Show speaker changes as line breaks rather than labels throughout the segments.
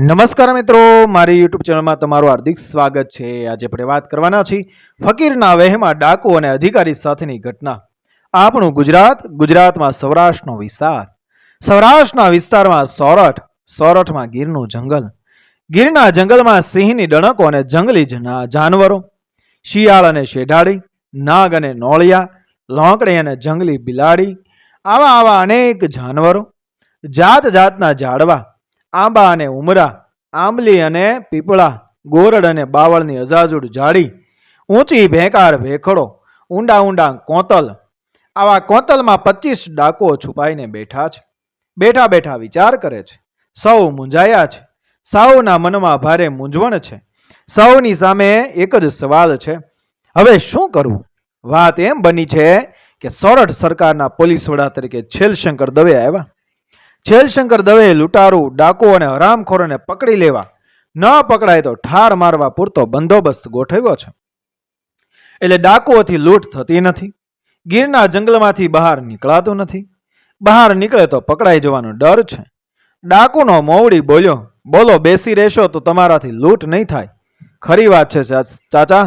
નમસ્કાર મિત્રો, મારી યુટ્યુબ ચેનલમાં તમારું હાર્દિક સ્વાગત છે। આજે આપણે વાત કરવાના છીએ ફકીરના વહેમાં ડાકુ અને અધિકારી સાથેની ઘટના। આપણું ગુજરાતમાં સૌરાષ્ટ્રનો વિસ્તાર, સૌરાષ્ટ્રના વિસ્તારમાં સોરઠમાં ગીરનું જંગલ, ગીરના જંગલમાં સિંહની ડણકો અને જંગલી જાનવરો, શિયાળ અને શેઢાડી, નાગ અને નોળિયા, લોંકડી અને જંગલી બિલાડી, આવા અનેક જાનવરો, જાત જાતના ઝાડવા, આંબા અને ઉમરા, આંબલી અને પીપળા, ગોરડ અને બાવળની અજાજુડ જાડી, ઊંચી ભેંકાર ભેખડો, ઊંડા કોતલ, આવા કોતલમાં 25 ડાકુઓ છુપાઈને બેઠા છે। બેઠા બેઠા વિચાર કરે છે। સૌ મૂંઝાયા છે, સૌના મનમાં ભારે મૂંઝવણ છે, સૌની સામે એક જ સવાલ છે, હવે શું કરવું? વાત એમ બની છે કે સોરઠ સરકારના પોલીસ વડા તરીકે છેલશંકર દવે આવ્યા। છેલશંકર દવે લૂંટારૂ, ડાકુ અને હરામખોરોને પકડી લેવા, ન પકડાય તો ઠાર મારવા પૂરતો બંદોબસ્ત ગોઠવ્યો છે। એટલે ડાકુઓથી લૂંટ થતી નથી, ગીરના જંગલમાંથી બહાર નીકળાતું નથી, બહાર નીકળે તો પકડાઈ જવાનો ડર છે। ડાકુનો મોવડી બોલ્યો, બોલો, બેસી રહેશો તો તમારાથી લૂંટ નહીં થાય। ખરી વાત છે ચાચા,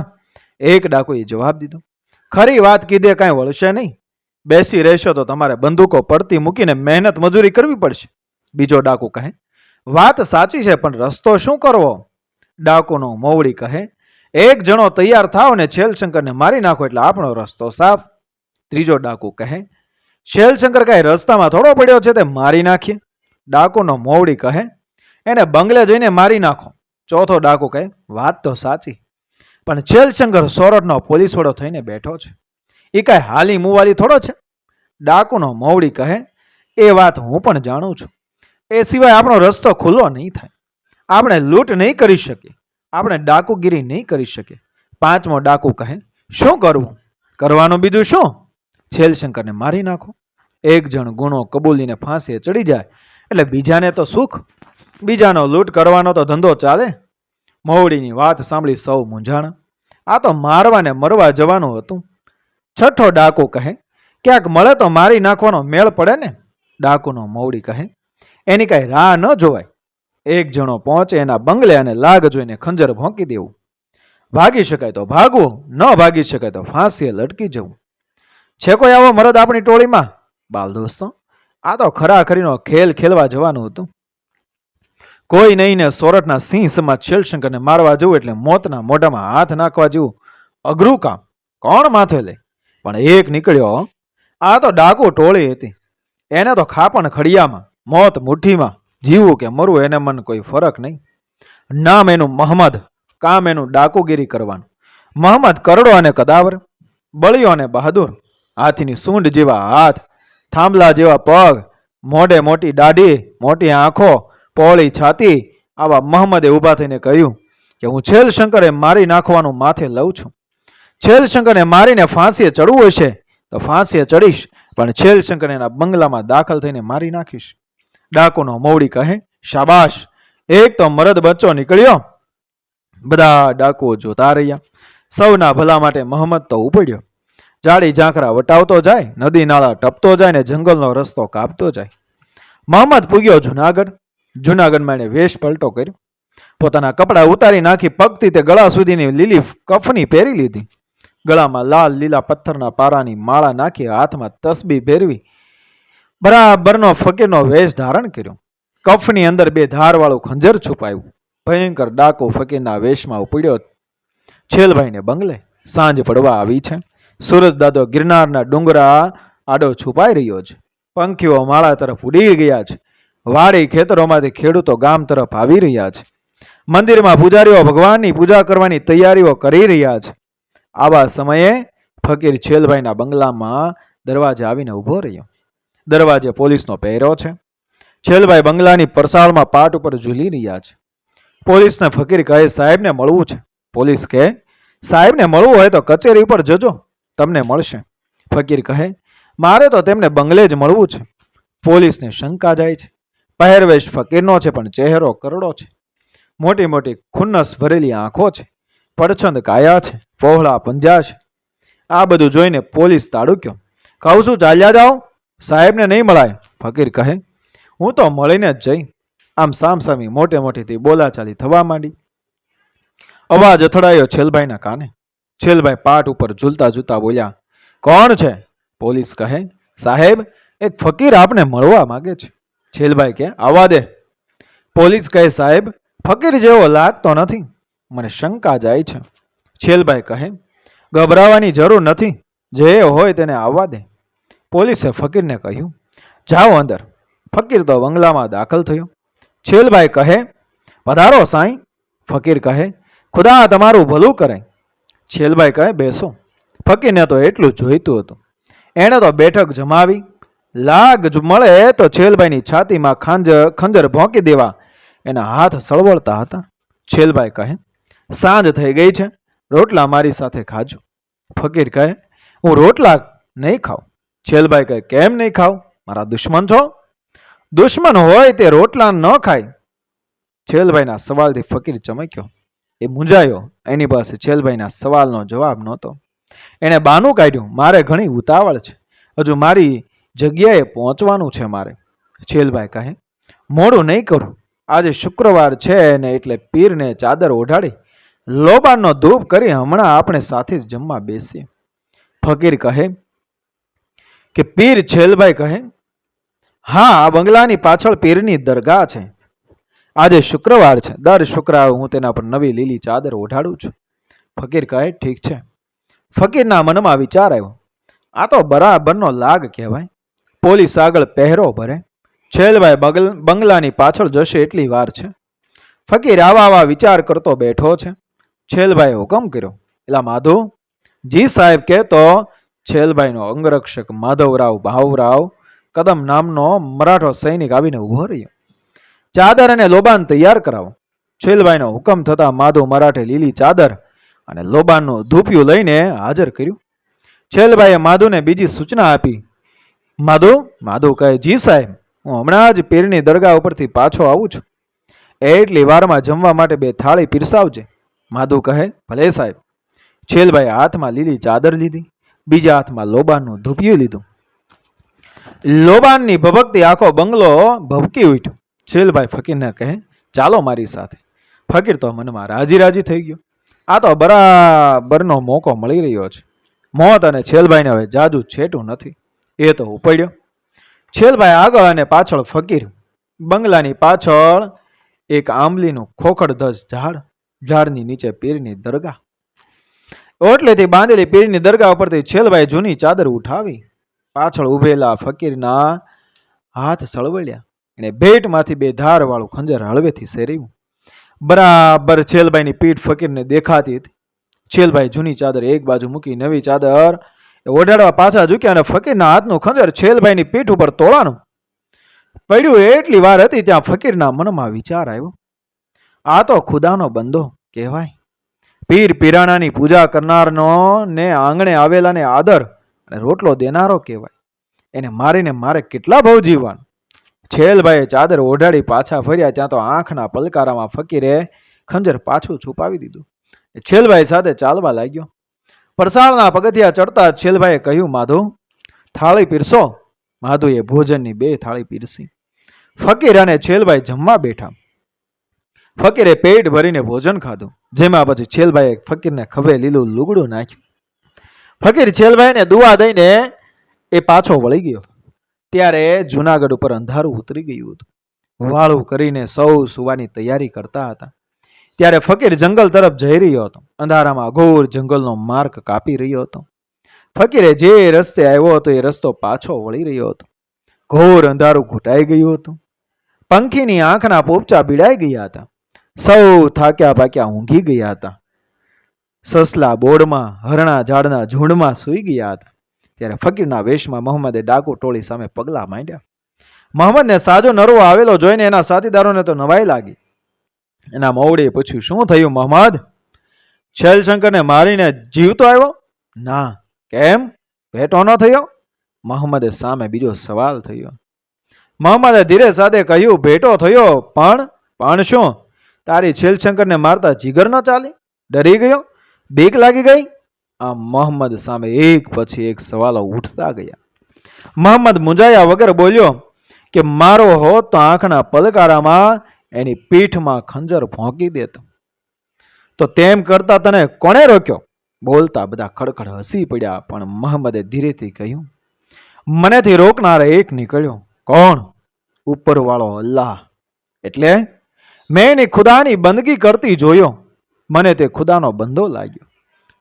એક ડાકુએ જવાબ દીધો। ખરી વાત કીધે કાંઈ વળશે નહીં, બેસી રહેશો તો તમારે બંદૂકો પડતી મૂકીને મહેનત મજૂરી કરવી પડશે। બીજો ડાકુ કહે, વાત સાચી છે, પણ રસ્તો શું કરવો? ડાકુનો મોવડી કહે, એક જણો તૈયાર થાવ ને છેલશંકરને મારી નાખો એટલે આપણો રસ્તો સાફ। ત્રીજો ડાકુ કહે, છેલશંકર કાંઈ રસ્તામાં થોડો પડ્યો છે તે મારી નાખીએ? ડાકુનો મોવડી કહે, એને બંગલે જઈને મારી નાખો। ચોથો ડાકુ કહે, વાત તો સાચી, પણ છેલશંકર સોરઠનો પોલીસ વડો થઈને બેઠો છે, એ કાંઈ હાલી મુવાલી થોડો છે? ડાકુનો મોવડી કહે, એ વાત હું પણ જાણું છું, એ સિવાય આપણો રસ્તો ખુલ્લો નહીં થાય, આપણે લૂંટ નહીં કરી શકીએ, આપણે ડાકુગીરી નહીં કરી શકીએ। પાંચમો ડાકુ કહે, શું કરવું? કરવાનું બીજું શું? છેલશંકરને મારી નાખો। એક જણ ગુનો કબૂલીને ફાંસીએ ચડી જાય એટલે બીજાને તો સુખ, બીજાનો લૂંટ કરવાનો તો ધંધો ચાલે। મોવડીની વાત સાંભળી સૌ મૂંઝાણા, આ તો મારવા ને મરવા જવાનું હતું। છઠ્ઠો ડાકુ કહે, ક્યાંક મળે તો મારી નાખવાનો મેળ પડે ને? ડાકુનો મોવડી કહે, એની કાંઈ રાહ ન જોવાય, એક જણો પહોંચે એના બંગલે અને લાગ જોઈને ખંજર ભોંકી દેવું, ભાગી શકાય તો ભાગવું, ન ભાગી શકાય તો ફાંસીએ લટકી જવું। છે કોઈ આવો મરદ આપણી ટોળીમાં? બાલ દોસ્તો, આ તો ખરાખરીનો ખેલ ખેલવા જવાનું હતું। કોઈ નહીં ને સોરઠના સિંહ સમાજ છેલશંકરને મારવા જવું એટલે મોતના મોઢામાં હાથ નાખવા જેવું અઘરું કામ, કોણ માથે લે? પણ એક નીકળ્યો, આ તો ડાકુ ટોળી હતી, એને તો ખાપણ ખડિયામાં, મોત મુઠ્ઠીમાં, જીવવું કે મરવું એને મન કોઈ ફરક નહીં। નામ એનું મહમદ, કામ એનું ડાકુગીરી કરવાનું। મહમદ કરડો અને કદાવર, બળિયો અને બહાદુર, હાથીની સૂંઢ જેવા હાથ, થાંભલા જેવા પગ, મોઢે મોટી દાઢી, મોટી આંખો, પહોળી છાતી, આવા મહમદે ઊભા થઈને કહ્યું કે હું છેલશંકરે મારી નાખવાનું માથે લઉં છું। છેલશંકરને મારીને ફાંસીએ ચડવું હશે તો ફાંસીએ ચડીશ, પણ છેલશંકર એના બંગલામાં દાખલ થઈને મારી નાખીશ। ડાકુનો મોવડી કહે, શાબાશ, એક તો મરદ બચ્ચો નીકળ્યો। બધા ડાકુઓ જોતા રહ્યા, સૌના ભલા માટે મહમદ તો ઉપડ્યો, જાડી ઝાંખરા વટાવતો જાય, નદી નાળા ટપતો જાય ને જંગલનો રસ્તો કાપતો જાય। મહમદ પૂગ્યો જુનાગઢ, જુનાગઢમાં એને વેશ પલટો કર્યો, પોતાના કપડા ઉતારી નાખી પગથી તે ગળા સુધીની લીલી કફની પહેરી લીધી, ગળામાં લાલ લીલા પથ્થરના પારાની માળા નાખી, હાથમાં તસબી ફેરવી બરાબરનો ફકીરનો વેશ ધારણ કર્યો, કફની અંદર 2 ધારવાળું ખંજર છુપાયું, ભયંકર ડાકુ ફકીરના વેશમાં ઉપડ્યો છેલભાઈને બંગલે। સાંજ પડવા આવી છે, સૂરજ દાદો ગિરનારના ડુંગરા આડો છુપાઈ રહ્યો છે, પંખીઓ માળા તરફ ઉડી ગયા છે, વાડી ખેતરોમાંથી ખેડૂતો ગામ તરફ આવી રહ્યા છે, મંદિરમાં પૂજારીઓ ભગવાનની પૂજા કરવાની તૈયારીઓ કરી રહ્યા છે। આવા સમયે ફકીર છેલભાઈના બંગલામાં દરવાજે આવીને ઊભો રહ્યો, દરવાજે પોલીસનો પહેરો છે, છેલભાઈ બંગલાની પરસાળમાં પાટ ઉપર ઝૂલી રહ્યા છે। પોલીસને ફકીર કહે, સાહેબને મળવું છે। પોલીસ કહે, સાહેબને મળવું હોય તો કચેરી ઉપર જજો, તમને મળશે। ફકીર કહે, મારે તો તેમને બંગલે જ મળવું છે। પોલીસને શંકા જાય છે, પહેરવેશ ફકીરનો છે પણ ચહેરો કરડો છે, મોટી મોટી ખુન્નસ ભરેલી આંખો છે, પડછંદ કાયા છે, પહોળા પંજા છે। આ બધું જોઈને પોલીસ તાડુક્યો, કહું છું ચાલ્યા જાઓ, સાહેબને નહીં મળાય। ફકીર કહે, હું તો મળીને જ જઈ, આમ સામસામી મોટે મોટેથી બોલાચાલી થવા માંડી. અવાજ અથડાયો છેલભાઈના કાને. છેલભાઈ પાટ ઉપર ઝૂલતા ઝૂલતા બોલ્યા, કોણ છે? પોલીસ કહે, સાહેબ, એક ફકીર આપને મળવા માંગે છે. છેલભાઈ કહે, આવવા દે. પોલીસ કહે, સાહેબ, ફકીર જેવો લાગતો નથી, મને શંકા જાય છે. છેલભાઈ કહે, ગભરાવાની જરૂર નથી, જે હોય તેને આવવા દે. પોલીસે ફકીરને કહ્યું, જાઓ અંદર. ફકીર તો બંગલામાં દાખલ થયો. છેલભાઈ કહે, પધારો સાંઈ. ફકીર કહે, ખુદા તમારું ભલું કરે. છેલભાઈ કહે, બેસો. ફકીરને તો એટલું જ જોઈતું હતું. એણે તો બેઠક જમાવી. લાગ મળે તો છેલભાઈની છાતીમાં ખંજર ભોંકી દેવા એના હાથ સળવળતા હતા. છેલભાઈ કહે, સાંજ થઈ ગઈ છે, રોટલા મારી સાથે ખાજો. ફકીર કહે, હું રોટલા નહીં ખાઉં. છેલભાઈ કહે, કેમ નહીં ખાવ? મારા દુશ્મન છો? દુશ્મન હોય તે રોટલા ન ખાય. છેલભાઈના સવાલથી ફકીર ચમક્યો. એ મૂંઝાયો. એની પાસે છેલભાઈના સવાલનો જવાબ નહોતો. એણે બાનું કાઢ્યું, મારે ઘણી ઉતાવળ છે, હજુ મારી જગ્યાએ પહોંચવાનું છે મારે. છેલભાઈ કહે, મોડું નહીં કરું, આજે શુક્રવાર છે ને એટલે પીરને ચાદર ઓઢાડી લોબાનનો ધૂપ કરી હમણાં આપણે સાથે જ જમવા બેસીએ. ફકીર કહે કે પીર? છેલભાઈ કહે, હા, આ બંગલાની પાછળ પીરની દરગાહ છે. આજે શુક્રવાર છે, દર શુક્રવારે હું તેના પર નવી લીલી ચાદર ઓઢાડું છું. ફકીર કહે, ઠીક છે. ફકીરના મનમાં વિચાર આવ્યો, આ તો બરાબરનો લાગ કહેવાય. પોલીસ આગળ પહેરો ભરે, છેલભાઈ બંગલાની પાછળ જશે એટલી વાર છે. ફકીર આવા વિચાર કરતો બેઠો છે. છેલભાઈએ હુકમ કર્યો, એલા માધુ. જી સાહેબ કહેતો છેલભાઈનો અંગરક્ષક માધવરાવ ભાવરાવ કદમ નામનો મરાઠો સૈનિક આવીને ઊભો રહ્યો. ચાદર અને લોબાન તૈયાર કરાવો. છેલભાઈનો હુકમ થતા માધુ મરાઠે લીલી ચાદર અને લોબાનનું ધૂપિયું લઈને હાજર કર્યું. છેલભાઈએ માધુને બીજી સૂચના આપી. માધુ કહે, જી સાહેબ, હું હમણાં જ પીરની દરગાહ ઉપરથી પાછો આવું છું, એટલી વારમાં જમવા માટે 2 થાળી પીરસાવજે. માધુ કહે, ભલે સાહેબ. છેલભાઈએ હાથમાં લીલી ચાદર લીધી, બીજા હાથમાં લોબાનનું ધૂપિયું લીધું. લોબાનની ભભકતી આખો બંગલો ભભકી ઉઠ્યો. છેલભાઈ ફકીરને કહે, ચાલો મારી સાથે. ફકીર તો મનમાં રાજી થઈ ગયો. આ તો બરાબરનો મોકો મળી રહ્યો છે. મોત અને છેલભાઈને હવે જાજુ છેટું નથી. એ તો ઉપડ્યો. છેલભાઈ આગળ અને પાછળ ફકીર. બંગલાની પાછળ એક આંબલીનું ખોખડધજ ઝાડની નીચે પીરની દરગાહ. ઓટલેથી બાંધેલી પીરની દરગાહ ઉપરથી છેલભાઈ જૂની ચાદર ઉઠાવી. પાછળ ઉભેલા ફકીરના હાથ સળવળ્યા. એને ભેટમાંથી 2 ધારવાળું ખંજર હળવેથી સેર્યું. બરાબર છેલભાઈની પીઠ ફકીરને દેખાતી હતી. છેલભાઈ જૂની ચાદર એક બાજુ મૂકી નવી ચાદર ઓઢાડવા પાછા ઝૂક્યા અને ફકીરના હાથનું ખંજર છેલભાઈની પીઠ ઉપર તોળાનું પડ્યું. એટલી વાર હતી ત્યાં ફકીરના મનમાં વિચાર આવ્યો, આ તો ખુદાનો બંદો કહેવાય. પીર પીરાણાની પૂજા કરનારનો ને આંગણે આવેલાને આદર અને રોટલો દેનારો કહેવાય. એને મારીને મારે કેટલા ભાવ જીવવાનું. છેલભાઈએ ચાદર ઓઢાડી પાછા ફર્યા ત્યાં તો આંખના પલકારામાં ફકીરે ખંજર પાછું છુપાવી દીધું. છેલભાઈ સાથે ચાલવા લાગ્યો. પરસાળના પગથિયા ચડતા છેલભાઈએ કહ્યું, માધુ, થાળી પીરસો. માધુએ ભોજનની 2 થાળી પીરસી. ફકીર અને છેલભાઈ જમવા બેઠા. ફકીરે પેટ ભરીને ભોજન ખાધું, જેમાં પછી છેલભાઈએ ફકીરને ખભે લીલું લુગડું નાખ્યું. ફકીર છેલભાઈને દુઆ દઈને એ પાછો વળી ગયો. ત્યારે જુનાગઢ ઉપર અંધારું ઉતરી ગયું હતું. વાળું કરીને સૌ સુવાની તૈયારી કરતા હતા. ત્યારે ફકીર જંગલ તરફ જઈ રહ્યો હતો. અંધારામાં અઘોર જંગલનો માર્ગ કાપી રહ્યો હતો. ફકીરે જે રસ્તે આવ્યો હતો એ રસ્તો પાછો વળી રહ્યો હતો. ઘોર અંધારું ઘૂંટાઈ ગયું હતું. પંખીની આંખના પોપચા બીડાઈ ગયા હતા. સૌ થાક્યા પાક્યા ઊંઘી ગયા હતા. સસલા બોર્ડમાં હરણા ઝાડના ઝુંડમાં સૂઈ ગયા હતા. ત્યારે ફકીરના વેશમાં મોહમ્મદે ડાકુ ટોળી સામે પગલા માંડ્યા. મોહમ્મદને સાજો નરવો આવેલો જોઈને એના સાથીદારોને તો નવાઈ લાગી. એના મવડીએ પૂછ્યું, શું થયું મોહમ્મદ? છેલશંકરને મારીને જીવતો આવ્યો? ના. કેમ? ભેટો ન થયો? મોહમ્મદે સામે બીજો સવાલ થયો. મોહમ્મદે ધીરે સાથે કહ્યું, ભેટો થયો, પણ શું? તારી છેલશંકરને મારતા જીગર ન ચાલી? ડરી ગયો? બીક લાગી ગઈ? આમ મોહમ્મદ સામે એક પછી એક સવાલો ઉઠતા ગયા. મોહમ્મદ મૂંઝાયા વગર બોલ્યો કે મારો હોત તો આંખના પલકારામાં એની પીઠમાં ખંજર ભોંકી દેત. તો તેમ કરતા તને કોણે રોક્યો? બોલતા બધા ખડખડ હસી પડ્યા, પણ મહમ્મદે ધીરેથી કહ્યું, મનેથી રોકનાર એક નીકળ્યો. કોણ? ઉપરવાળો અલ્લાહ. એટલે મેં એની ખુદાની બંદગી કરતી જોયો. મને તે ખુદાનો બંધો લાગ્યો.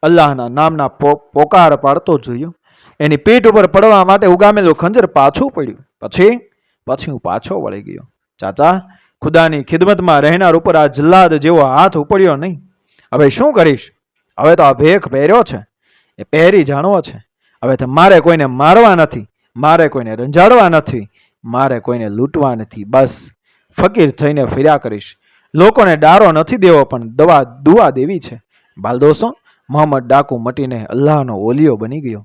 અલ્લાહના નામના પોકાર પાડતો જોયો. એની પીઠ ઉપર પડવા માટે ઉગામેલું ખંજર પાછું પડ્યું. પછી હું પાછો વળી ગયો. ચાચા, ખુદાની ખિદમતમાં રહેનાર ઉપર આ જલ્લાદ જેવો હાથ ઉપડ્યો નહીં. હવે શું કરીશ? હવે તો આ ભેખ પહેર્યો છે, એ પહેરી જાણવો છે. હવે તો મારે કોઈને મારવા નથી, મારે કોઈને રંજાડવા નથી, મારે કોઈને લૂંટવા નથી. બસ ફકીર થઈને ફર્યા કરીશ. લોકોને ડારો નથી દેવો, પણ દુઆ દેવી છે. બાલ દોસ્તો, મોહમ્મદ ડાકુ મટીને અલ્લાહનો ઓલિયો બની ગયો.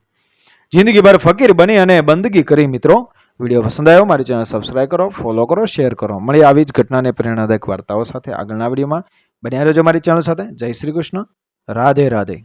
જિંદગીભર ફકીર બની અને બંદગી કરી. મિત્રો, વિડીયો પસંદ આવ્યો, મારી ચેનલ સબસ્ક્રાઈબ કરો, ફોલો કરો, શેર કરો. મળીએ આવી જ ઘટનાને પ્રેરણાદાયક વાર્તાઓ સાથે આગળના વિડીયોમાં. બન્યા રહેજો મારી ચેનલ સાથે. જય શ્રી કૃષ્ણ. રાધે રાધે.